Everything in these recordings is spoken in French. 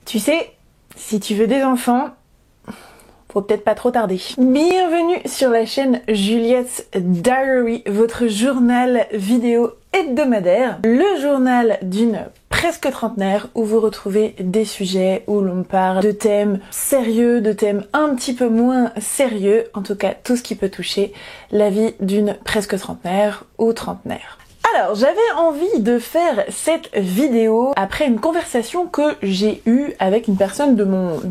Tu sais, si tu veux des enfants, faut peut-être pas trop tarder. Bienvenue sur la chaîne Juliette's Diary, votre journal vidéo hebdomadaire, le journal d'une presque trentenaire où vous retrouvez des sujets où l'on parle de thèmes sérieux, de thèmes un petit peu moins sérieux, en tout cas tout ce qui peut toucher la vie d'une presque trentenaire ou trentenaire. Alors, j'avais envie de faire cette vidéo après une conversation que j'ai eue avec une personne de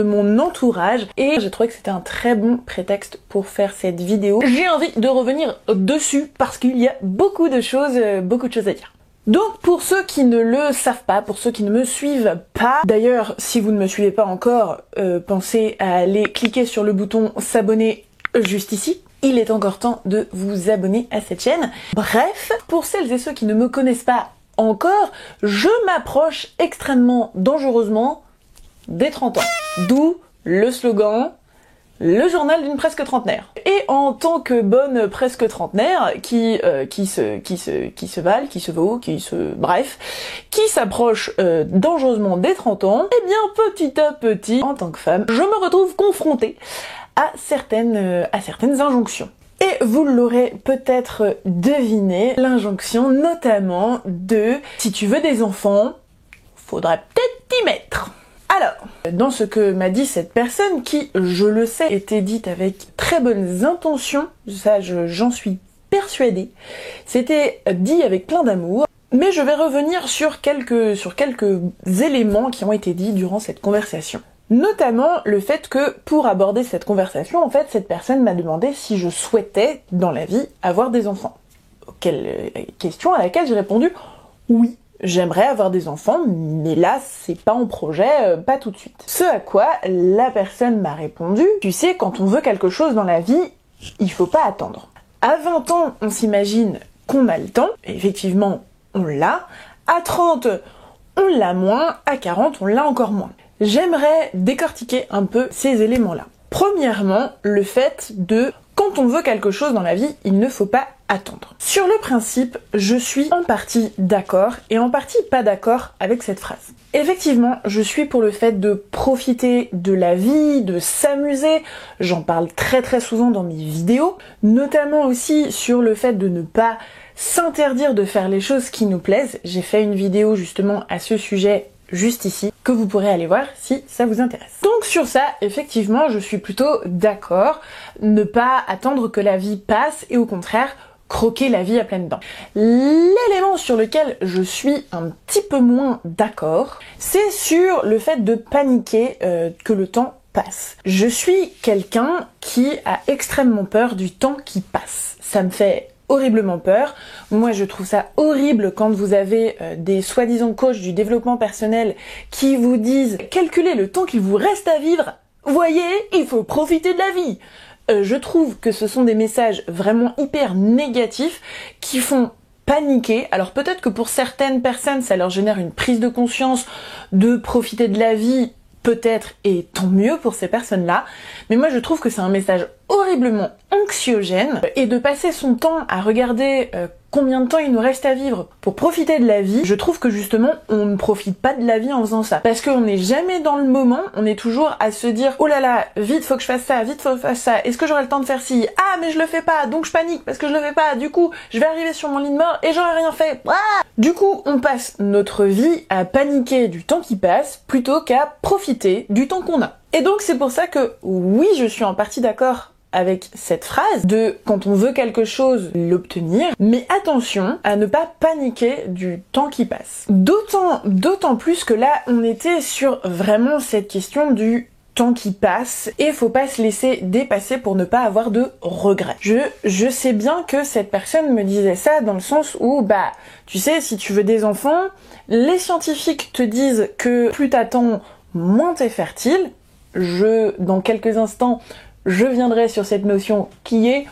mon entourage et j'ai trouvé que c'était un très bon prétexte pour faire cette vidéo. J'ai envie de revenir dessus parce qu'il y a beaucoup de choses à dire. Donc pour ceux qui ne le savent pas, pour ceux qui ne me suivent pas, d'ailleurs si vous ne me suivez pas encore, pensez à aller cliquer sur le bouton s'abonner juste ici. Il est encore temps de vous abonner à cette chaîne. Bref, pour celles et ceux qui ne me connaissent pas encore, je m'approche extrêmement dangereusement des 30 ans. D'où le slogan, le journal d'une presque trentenaire. Et en tant que bonne presque trentenaire, qui s'approche dangereusement des 30 ans, eh bien petit à petit, en tant que femme, je me retrouve confrontée à certaines injonctions. Et vous l'aurez peut-être deviné, l'injonction notamment de « si tu veux des enfants, faudrait peut-être t'y mettre ». Alors, dans ce que m'a dit cette personne, qui, je le sais, était dite avec très bonnes intentions, ça j'en suis persuadée, c'était dit avec plein d'amour, mais je vais revenir sur quelques éléments qui ont été dits durant cette conversation. Notamment le fait que, pour aborder cette conversation, en fait, cette personne m'a demandé si je souhaitais, dans la vie, avoir des enfants. Question à laquelle j'ai répondu « oui ». J'aimerais avoir des enfants, mais là, c'est pas en projet, pas tout de suite. Ce à quoi la personne m'a répondu, tu sais, quand on veut quelque chose dans la vie, il faut pas attendre. À 20 ans, on s'imagine qu'on a le temps, et effectivement, on l'a. À 30, on l'a moins. À 40, on l'a encore moins. J'aimerais décortiquer un peu ces éléments-là. Premièrement, le fait de, quand on veut quelque chose dans la vie, il ne faut pas attendre. Sur le principe, je suis en partie d'accord et en partie pas d'accord avec cette phrase. Effectivement, je suis pour le fait de profiter de la vie, de s'amuser. J'en parle très souvent dans mes vidéos, notamment aussi sur le fait de ne pas s'interdire de faire les choses qui nous plaisent. J'ai fait une vidéo justement à ce sujet juste ici, que vous pourrez aller voir si ça vous intéresse. Donc sur ça, effectivement, je suis plutôt d'accord, ne pas attendre que la vie passe et au contraire, croquer la vie à pleines dents. L'élément sur lequel je suis un petit peu moins d'accord, c'est sur le fait de paniquer que le temps passe. Je suis quelqu'un qui a extrêmement peur du temps qui passe. Ça me fait horriblement peur. Moi, je trouve ça horrible quand vous avez des soi-disant coachs du développement personnel qui vous disent « Calculez le temps qu'il vous reste à vivre. Voyez, il faut profiter de la vie ». Je trouve que ce sont des messages vraiment hyper négatifs qui font paniquer. Alors peut-être que pour certaines personnes, ça leur génère une prise de conscience de profiter de la vie, peut-être, et tant mieux pour ces personnes-là. Mais moi, je trouve que c'est un message horriblement anxiogène et de passer son temps à regarder combien de temps il nous reste à vivre pour profiter de la vie, je trouve que justement on ne profite pas de la vie en faisant ça. Parce qu'on n'est jamais dans le moment, on est toujours à se dire oh là là, vite faut que je fasse ça, vite faut que je fasse ça, est-ce que j'aurai le temps de faire ci? Ah mais je le fais pas, donc je panique parce que je le fais pas, du coup je vais arriver sur mon lit de mort et j'aurai rien fait. Ah du coup on passe notre vie à paniquer du temps qui passe plutôt qu'à profiter du temps qu'on a. Et donc c'est pour ça que oui, je suis en partie d'accord avec cette phrase de quand on veut quelque chose, l'obtenir, mais attention à ne pas paniquer du temps qui passe. D'autant plus que là, on était sur vraiment cette question du temps qui passe et faut pas se laisser dépasser pour ne pas avoir de regrets. Je sais bien que cette personne me disait ça dans le sens où, bah, tu sais, si tu veux des enfants, les scientifiques te disent que plus t'attends, moins t'es fertile. Dans quelques instants, je viendrai sur cette notion qui est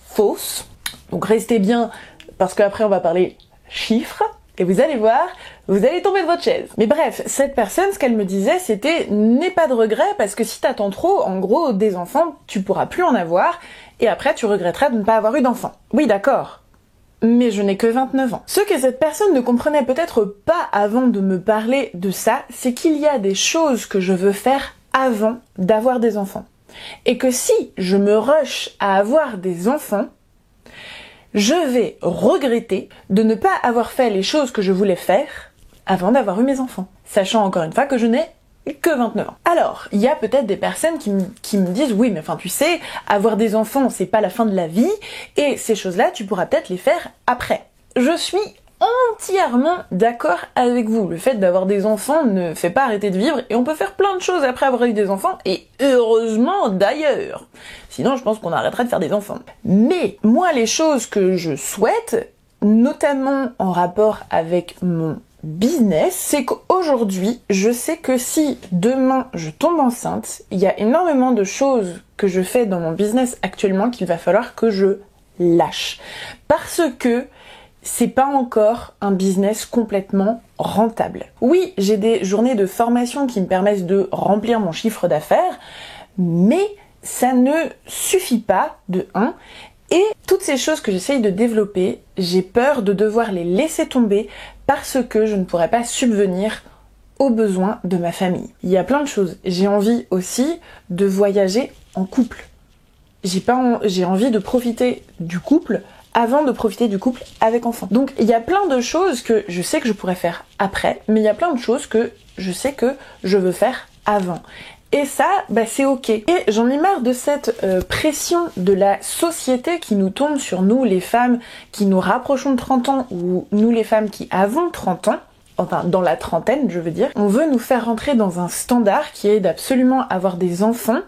fausse. Donc restez bien, parce qu'après on va parler chiffres, et vous allez voir, vous allez tomber de votre chaise. Mais bref, cette personne, ce qu'elle me disait, c'était « n'aie pas de regrets, parce que si t'attends trop, en gros, des enfants, tu pourras plus en avoir, et après tu regretteras de ne pas avoir eu d'enfants. » Oui, d'accord. mais je n'ai que 29 ans. Ce que cette personne ne comprenait peut-être pas avant de me parler de ça, c'est qu'il y a des choses que je veux faire avant d'avoir des enfants. Et que si je me rush à avoir des enfants, je vais regretter de ne pas avoir fait les choses que je voulais faire avant d'avoir eu mes enfants. Sachant encore une fois que je n'ai que 29 ans. Alors, il y a peut-être des personnes qui me disent oui, mais enfin tu sais, avoir des enfants c'est pas la fin de la vie et ces choses-là tu pourras peut-être les faire après. Je suis entièrement d'accord avec vous. Le fait d'avoir des enfants ne fait pas arrêter de vivre et on peut faire plein de choses après avoir eu des enfants et heureusement d'ailleurs. Sinon je pense qu'on arrêterait de faire des enfants. Mais moi les choses que je souhaite, notamment en rapport avec mon business, c'est qu'aujourd'hui, je sais que si demain je tombe enceinte, il y a énormément de choses que je fais dans mon business actuellement qu'il va falloir que je lâche. Parce que c'est pas encore un business complètement rentable. Oui, j'ai des journées de formation qui me permettent de remplir mon chiffre d'affaires, mais ça ne suffit pas, de 1. Et toutes ces choses que j'essaye de développer, j'ai peur de devoir les laisser tomber parce que je ne pourrais pas subvenir aux besoins de ma famille. Il y a plein de choses. J'ai envie aussi de voyager en couple. J'ai envie de profiter du couple avant de profiter du couple avec enfant. Donc il y a plein de choses que je sais que je pourrais faire après, mais il y a plein de choses que je sais que je veux faire avant. Et ça, c'est ok. Et j'en ai marre de cette pression de la société qui nous tombe sur nous, les femmes qui nous rapprochons de 30 ans, ou nous les femmes qui avons 30 ans, enfin dans la trentaine je veux dire. On veut nous faire rentrer dans un standard qui est d'absolument avoir des enfants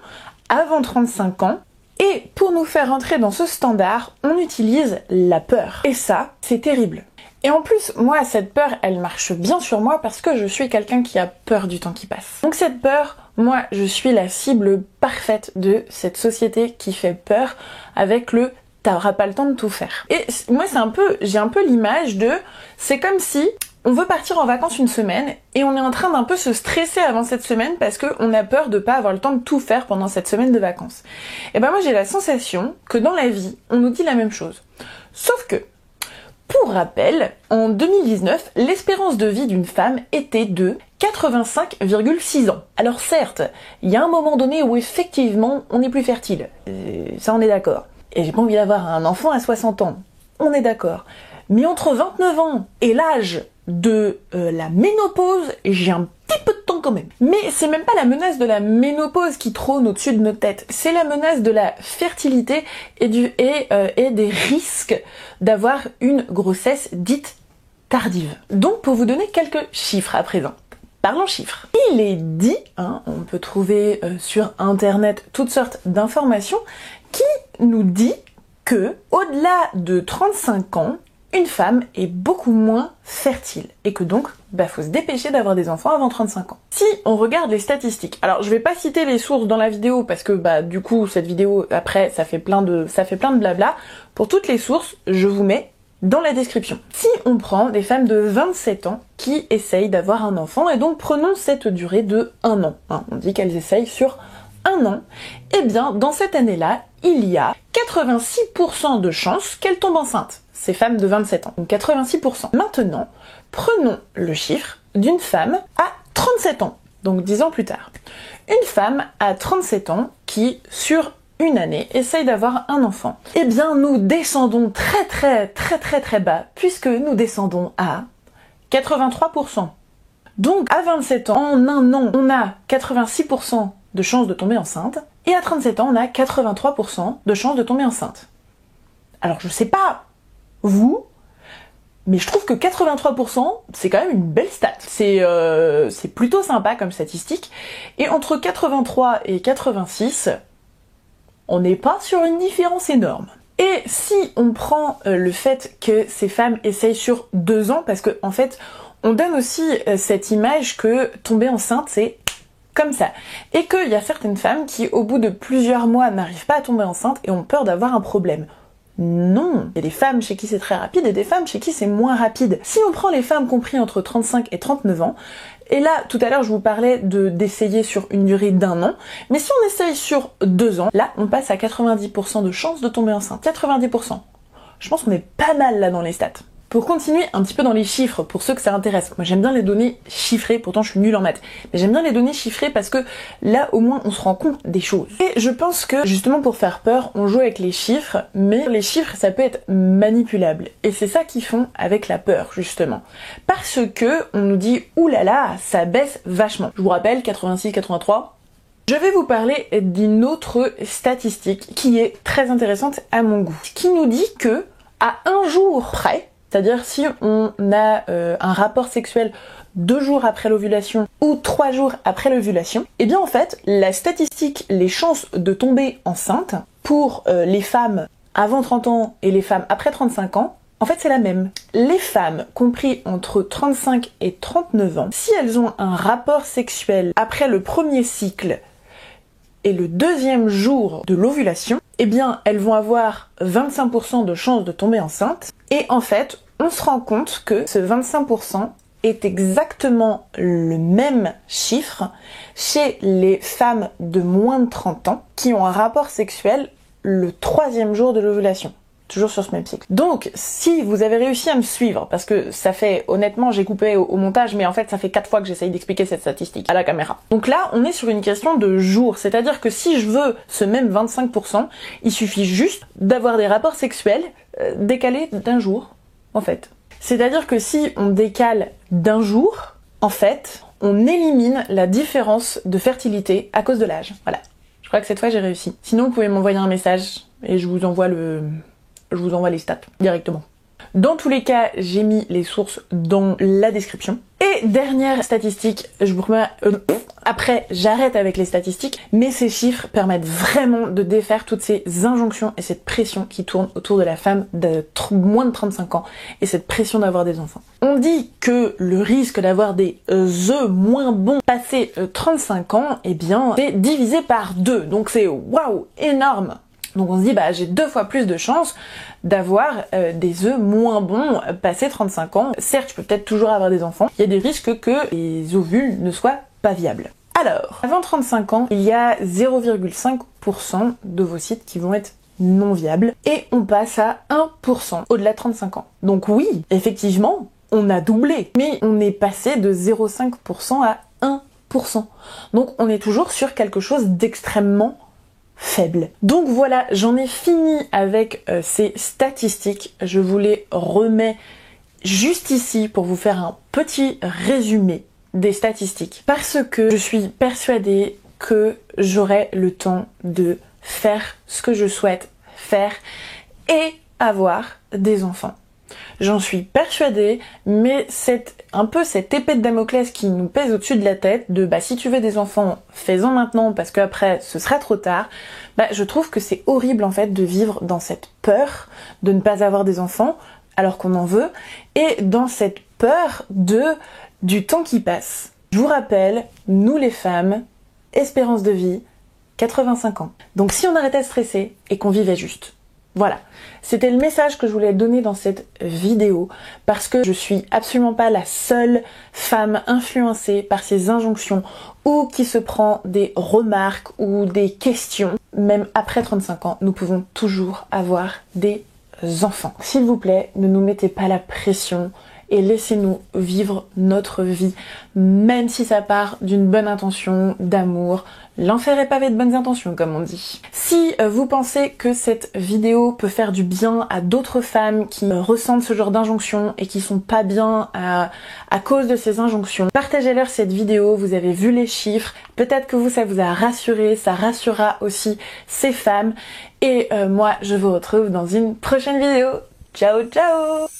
avant 35 ans. Et pour nous faire rentrer dans ce standard, on utilise la peur. Et ça, c'est terrible. Et en plus, moi, cette peur, elle marche bien sur moi parce que je suis quelqu'un qui a peur du temps qui passe. Donc cette peur, moi, je suis la cible parfaite de cette société qui fait peur avec le « t'auras pas le temps de tout faire ». Et moi, j'ai un peu l'image de, c'est comme si on veut partir en vacances une semaine et on est en train d'un peu se stresser avant cette semaine parce qu'on a peur de pas avoir le temps de tout faire pendant cette semaine de vacances. Et moi j'ai la sensation que dans la vie, on nous dit la même chose. Sauf que, pour rappel, en 2019, l'espérance de vie d'une femme était de 85,6 ans. Alors certes, il y a un moment donné où effectivement on est plus fertile. Ça on est d'accord. Et j'ai pas envie d'avoir un enfant à 60 ans. On est d'accord. Mais entre 29 ans et l'âge de la ménopause, j'ai un petit peu de temps quand même. Mais c'est même pas la menace de la ménopause qui trône au-dessus de nos têtes, c'est la menace de la fertilité et des risques d'avoir une grossesse dite tardive. Donc pour vous donner quelques chiffres à présent. Parlons chiffres. Il est dit, on peut trouver sur internet toutes sortes d'informations qui nous dit que au-delà de 35 ans, une femme est beaucoup moins fertile et que donc, faut se dépêcher d'avoir des enfants avant 35 ans. Si on regarde les statistiques, alors je vais pas citer les sources dans la vidéo parce que du coup cette vidéo après ça fait plein de blabla. Pour toutes les sources, je vous mets dans la description. Si on prend des femmes de 27 ans qui essayent d'avoir un enfant et donc prenons cette durée de 1 an, on dit qu'elles essayent sur 1 an, et bien dans cette année-là, il y a 86% de chances qu'elles tombent enceintes. Ces femmes de 27 ans, donc 86%. Maintenant, prenons le chiffre d'une femme à 37 ans, donc 10 ans plus tard. Une femme à 37 ans qui, sur une année, essaye d'avoir un enfant. Eh bien, nous descendons très bas, puisque nous descendons à 83%. Donc, à 27 ans, en 1 an, on a 86% de chances de tomber enceinte, et à 37 ans, on a 83% de chances de tomber enceinte. Alors, je sais pas vous, mais je trouve que 83%, c'est quand même une belle stat. C'est plutôt sympa comme statistique. Et entre 83 et 86, on n'est pas sur une différence énorme. Et si on prend le fait que ces femmes essayent sur 2 ans, parce que en fait, on donne aussi cette image que tomber enceinte, c'est comme ça. Et qu'il y a certaines femmes qui, au bout de plusieurs mois, n'arrivent pas à tomber enceinte et ont peur d'avoir un problème. Non, il y a des femmes chez qui c'est très rapide et des femmes chez qui c'est moins rapide. Si on prend les femmes compris entre 35 et 39 ans, et là, tout à l'heure, je vous parlais d'essayer sur une durée d'1 an, mais si on essaye sur 2 ans, là, on passe à 90% de chances de tomber enceinte. 90%. Je pense qu'on est pas mal là dans les stats. Pour continuer un petit peu dans les chiffres, pour ceux que ça intéresse, moi j'aime bien les données chiffrées, pourtant je suis nulle en maths, mais j'aime bien les données chiffrées parce que là au moins on se rend compte des choses. Et je pense que justement pour faire peur, on joue avec les chiffres, mais les chiffres ça peut être manipulable. Et c'est ça qu'ils font avec la peur justement. Parce que on nous dit oulala, ça baisse vachement. Je vous rappelle, 86, 83. Je vais vous parler d'une autre statistique qui est très intéressante à mon goût, qui nous dit que à un jour près, c'est-à-dire si on a un rapport sexuel 2 jours après l'ovulation ou 3 jours après l'ovulation, et bien en fait, la statistique, les chances de tomber enceinte pour les femmes avant 30 ans et les femmes après 35 ans, en fait c'est la même. Les femmes compris entre 35 et 39 ans, si elles ont un rapport sexuel après le premier cycle et le 2e jour de l'ovulation, eh bien elles vont avoir 25% de chances de tomber enceinte. Et en fait, on se rend compte que ce 25% est exactement le même chiffre chez les femmes de moins de 30 ans qui ont un rapport sexuel le 3e jour de l'ovulation. Toujours sur ce même cycle. Donc, si vous avez réussi à me suivre, parce que ça fait, honnêtement, j'ai coupé au montage, mais en fait, ça fait 4 fois que j'essaye d'expliquer cette statistique à la caméra. Donc là, on est sur une question de jours, c'est-à-dire que si je veux ce même 25%, il suffit juste d'avoir des rapports sexuels décalés d'un jour, en fait. C'est-à-dire que si on décale d'un jour, en fait, on élimine la différence de fertilité à cause de l'âge. Voilà. Je crois que cette fois, j'ai réussi. Sinon, vous pouvez m'envoyer un message et je vous envoie les stats directement. Dans tous les cas, j'ai mis les sources dans la description. Et dernière statistique, je vous remets... après, j'arrête avec les statistiques, mais ces chiffres permettent vraiment de défaire toutes ces injonctions et cette pression qui tourne autour de la femme de moins de 35 ans et cette pression d'avoir des enfants. On dit que le risque d'avoir des œufs moins bons passé 35 ans, eh bien, c'est divisé par 2. Donc c'est waouh, énorme. Donc on se dit, bah j'ai 2 fois plus de chances d'avoir des œufs moins bons passé 35 ans. Certes, je peux peut-être toujours avoir des enfants. Il y a des risques que les ovules ne soient pas viables. Alors, avant 35 ans, il y a 0,5% d'ovocytes qui vont être non viables. Et on passe à 1% au-delà de 35 ans. Donc oui, effectivement, on a doublé. Mais on est passé de 0,5% à 1%. Donc on est toujours sur quelque chose d'extrêmement faible. Donc voilà, j'en ai fini avec ces statistiques. Je vous les remets juste ici pour vous faire un petit résumé des statistiques. Parce que je suis persuadée que j'aurai le temps de faire ce que je souhaite faire et avoir des enfants. J'en suis persuadée, mais c'est un peu cette épée de Damoclès qui nous pèse au-dessus de la tête de bah si tu veux des enfants, fais-en maintenant parce qu'après ce sera trop tard. Bah je trouve que c'est horrible en fait de vivre dans cette peur de ne pas avoir des enfants alors qu'on en veut et dans cette peur du temps qui passe. Je vous rappelle, nous les femmes, espérance de vie 85 ans. Donc si on arrêtait de stresser et qu'on vivait juste. Voilà, c'était le message que je voulais donner dans cette vidéo parce que je suis absolument pas la seule femme influencée par ces injonctions ou qui se prend des remarques ou des questions. Même après 35 ans, nous pouvons toujours avoir des enfants. S'il vous plaît, ne nous mettez pas la pression et laissez-nous vivre notre vie, même si ça part d'une bonne intention, d'amour. L'enfer est pavé de bonnes intentions, comme on dit. Si vous pensez que cette vidéo peut faire du bien à d'autres femmes qui ressentent ce genre d'injonctions et qui sont pas bien à cause de ces injonctions, partagez-leur cette vidéo, vous avez vu les chiffres, peut-être que ça vous a rassuré, ça rassurera aussi ces femmes. Et moi, je vous retrouve dans une prochaine vidéo. Ciao, ciao!